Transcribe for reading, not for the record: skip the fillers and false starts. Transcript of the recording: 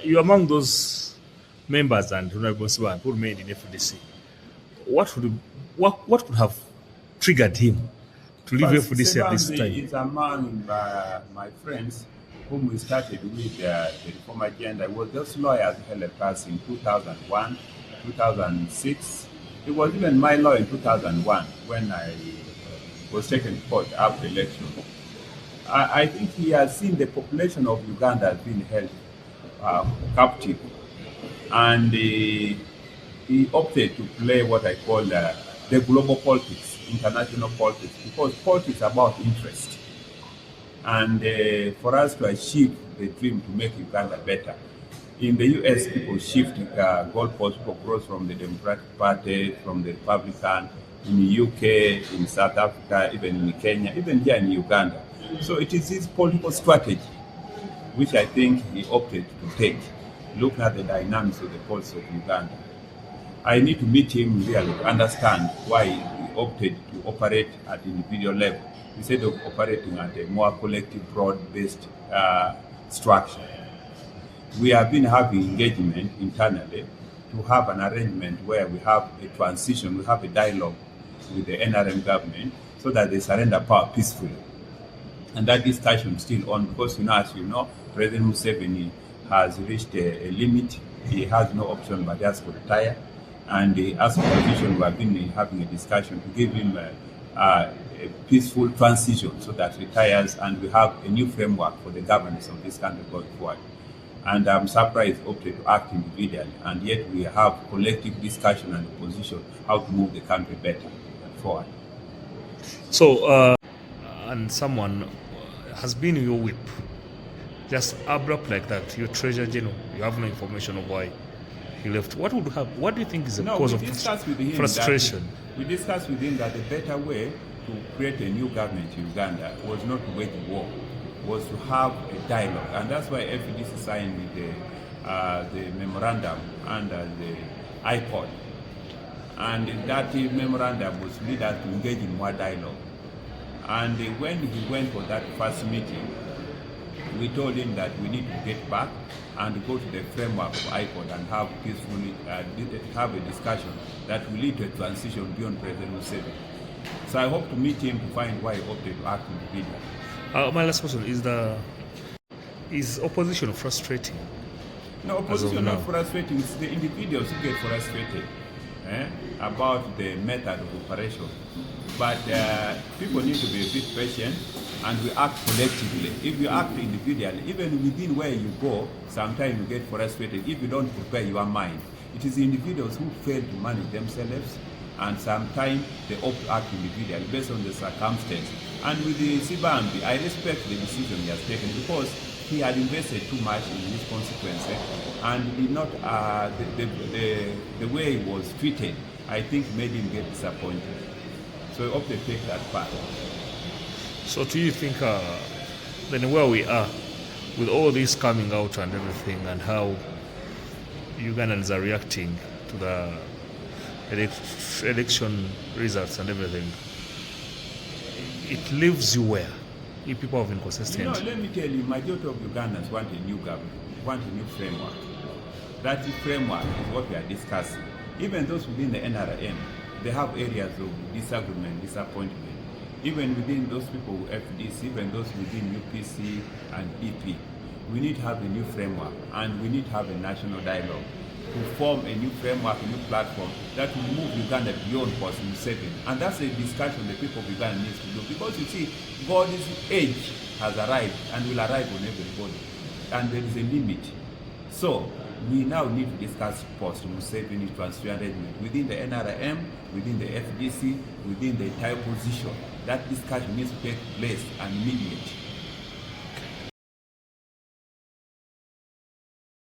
You're among those members and Honorable Nsibambi who remained in FDC. What could have triggered him to leave But FDC at this Nsibambi time? is among my friends whom we started with the reform agenda. He was just lawyer who helped us in 2001, 2006. He was even my lawyer in 2001 when I was taken to court after election. I think he has seen the population of Uganda has been held captive, and he opted to play what I call the global politics, international politics, because politics is about interest. And for us to achieve the dream to make Uganda better. In the US, people shift goalposts, people grow from the Democratic Party, from the Republican, in the UK, in South Africa, even in Kenya, even here in Uganda. So it is his political strategy, which I think he opted to take, looking at the dynamics of the politics of Uganda. I need to meet him really to understand why he opted to operate at individual level instead of operating at a more collective, broad-based structure. We have been having engagement internally to have an arrangement where we have a transition, we have a dialogue with the NRM government so that they surrender power peacefully. And that discussion is still on because, as you know, President Museveni has reached a limit. He has no option but he has to retire. And as opposition, we have been having a discussion to give him a peaceful transition so that retires and we have a new framework for the governance of this country going forward. And I'm surprised opted to act individually, and yet we have collective discussion and opposition how to move the country better forward. So, and someone has been your whip, just abrupt like that, your treasurer general, you have no information of why he left. What do you think is the cause of frustration? We discussed with him that the better way to create a new government in Uganda was not to wage war, was to have a dialogue. And that's why FDC signed the memorandum under the IPOD. And that memorandum was lead us to engage in more dialogue. And when he went for that first meeting, we told him that we need to get back and go to the framework of IPOD and have peacefully have a discussion that will lead to a transition beyond President Museveni. So I hope to meet him to find why he opted to act individually. My last question is opposition frustrating? No, opposition is not frustrating. It's the individuals who get frustrated about the method of operation. But people need to be a bit patient and we act collectively. If you act individually, even within where you go, sometimes you get frustrated if you don't prepare your mind. It is individuals who fail to manage themselves, and sometimes they opt to act individually based on the circumstance. And with the Nsibambi, I respect the decision he has taken because he had invested too much in his consequences and did not, the way he was treated, I think made him get disappointed. So he opted to take that path. So do you think then where we are with all this coming out and everything and how Ugandans are reacting to the election results and everything, it leaves you where? If people have been consistent. Let me tell you, majority of Ugandans want a new government, want a new framework. That framework is what we are discussing. Even those within the NRM, they have areas of disagreement, disappointment. Even within those people who FDC, even those within UPC and EP, we need to have a new framework and we need to have a national dialogue to form a new framework, a new platform that will move Uganda beyond President Museveni. And that's a discussion the people of Uganda needs to do because you see, God's age has arrived and will arrive on everybody. And there is a limit. So we now need to discuss post-Museveni transition arrangement within the NRM, within the FDC, within the entire opposition. That discussion needs to take place and immediately.